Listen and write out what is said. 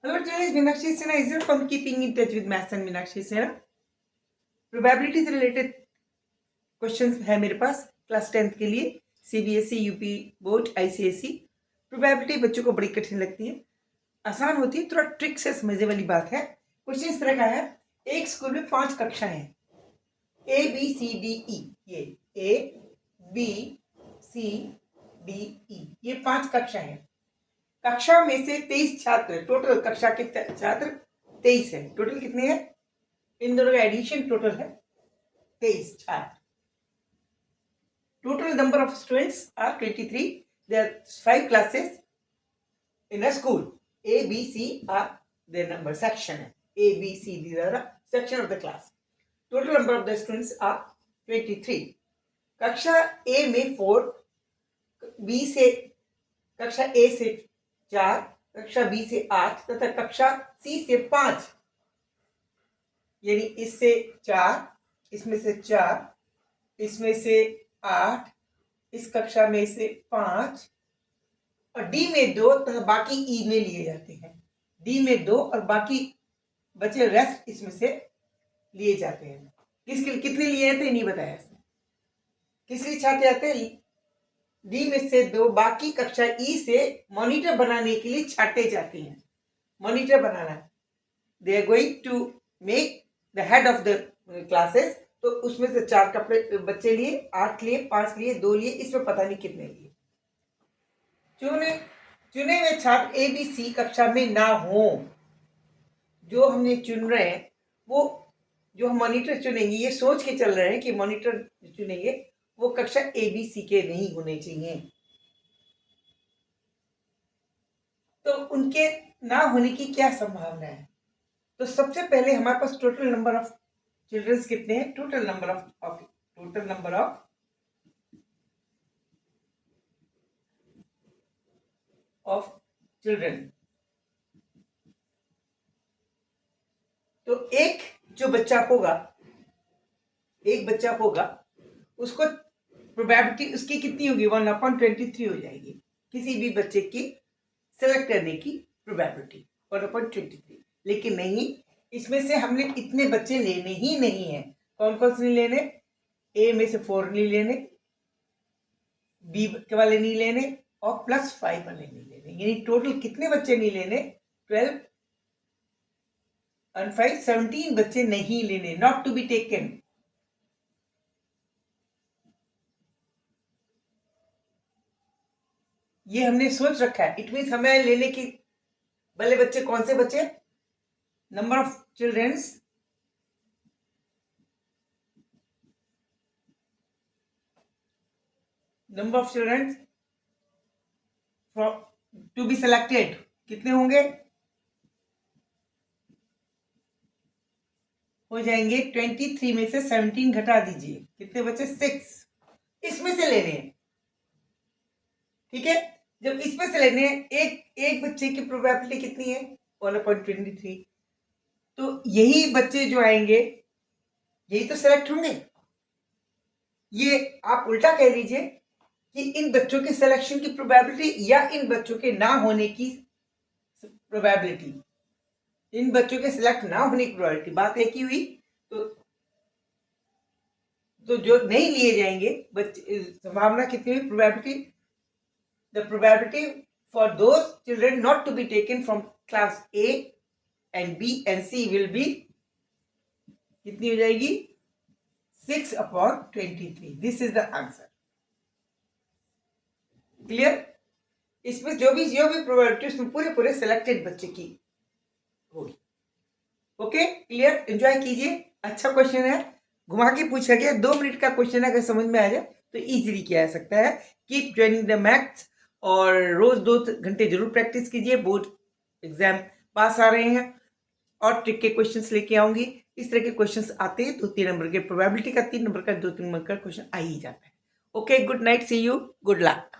Hello, today is Meenakshi Sinha. Is it from keeping in touch with maths and Meenakshi Sinha? Probability से related questions है मेरे पास class 10th के लिए, CBSE, UP board, ICSE. Probability बच्चों को बड़ी कठिन लगती है, आसान होती है, थोड़ा ट्रिक से समझने वाली बात है। क्वेश्चन इस तरह का है, एक स्कूल में 5 कक्षाएं हैं, A B C D E, ये A B C D E, ये 5 कक्षाएं हैं। कक्षा में से 23 छात्र, टोटल कक्षा के छात्र 23 है। टोटल कितने हैं? इन दोनों का एडिशन टोटल है 23 छात्र। Total number of students are 23. There are 5 classes in a school. A, B, C are their number section. A, B, C, these are the section of the class. Total number of the students are 23. कक्षा A में 4, B से कक्षा A से 4, कक्षा B से 8 तथा कक्षा C से 5, यानी इससे 4, इसमें से 4, इसमें से 8, इस कक्षा में से 5 और डी में 2 तथा बाकी ई में लिए जाते हैं। डी में 2 और बाकी बचे रेस्ट इसमें से लिए जाते हैं। किसके कितने लिए थे नहीं बताया इसने। किस लिए छात्र आते हैं? डी में से 2 बाकी कक्षा ई से मॉनिटर बनाने के लिए छाटे जाते हैं। मॉनिटर बनाना, they are going to make the head of the classes. तो उसमें से 4 कपड़े बच्चे लिए, 8 लिए, 5 लिए, 2 लिए, इसमें पता नहीं कितने लिए। चुने हुए छात्र ए बी सी कक्षा में ना हो। जो हमने चुन रहे हैं वो, जो हम मॉनिटर चुनेंगे, ये सोच के चल रहे हैं कि मॉनिटर चुनेंगे वो कक्षा ए बी सी के नहीं होने चाहिए। तो उनके ना होने की क्या संभावना है? तो सबसे पहले हमारे पास टोटल नंबर ऑफ चिल्ड्रंस कितने हैं? Total number of children. तो एक बच्चा होगा, उसको प्रोबेबिलिटी उसकी कितनी होगी? 1/23 हो जाएगी। किसी भी बच्चे की सेलेक्ट करने की प्रोबेबिलिटी 1/23। लेकिन नहीं, इसमें से हमने इतने बच्चे लेने ही नहीं है। कौन कौन से नहीं लेने? ए में से 4 नहीं लेने, बी के वाले नहीं लेने और +5 वाले नहीं लेने। यानी टोटल कितने बच्चे नहीं लेने? 12 और 5, 17 बच्चे नहीं लेने, नॉट टू बी टेकन। ये हमने सोच रखा है। इट मीन्स हमें लेने की भले बच्चे कौन से बच्चे? Number of childrens to be selected कितने होंगे? हो जाएंगे 23 में से 17 घटा दीजिए, कितने बचे? 6। इसमें से लेने हैं, ठीक है। जब इसमें से लेने हैं, एक बच्चे की प्रोबेबिलिटी कितनी है? 1/23। तो यही बच्चे जो आएंगे यही तो सिलेक्ट होंगे। ये आप उल्टा कह लीजिए कि इन बच्चों के सिलेक्शन की प्रोबेबिलिटी या इन बच्चों के ना होने की प्रोबेबिलिटी। इन बच्चों के सिलेक्ट ना होने की प्रोबेबिलिटी, बात एक ही हुई। तो जो नहीं लिए जाएंगे बच्चे, संभावना कितनी हुई? Probability, the probability for those children not to be taken from class A and B and C will be कितनी हो जाएगी? 6/23। This is the answer. Clear? इसमें जो भी प्रोबेबिलिटी उसमें पूरे सिलेक्टेड बच्चे की होगी। Okay, clear? एंजॉय कीजिए। अच्छा क्वेश्चन है, घुमा के पूछा गया, 2 मिनट का क्वेश्चन है। अगर समझ में आ जाए तो इजीली किया जा सकता है। कीप ज्वाइनिंग द मैथ्स और रोज 2 घंटे जरूर प्रैक्टिस कीजिए। बोर्ड एग्जाम पास आ रहे हैं और ट्रिक के क्वेश्चंस लेके आऊंगी। इस तरह के क्वेश्चंस आते हैं 2-3 नंबर के, प्रोबेबिलिटी का 3 नंबर का, 2-3 नंबर का क्वेश्चन आ ही जाता है। Okay, good night, see you, good luck.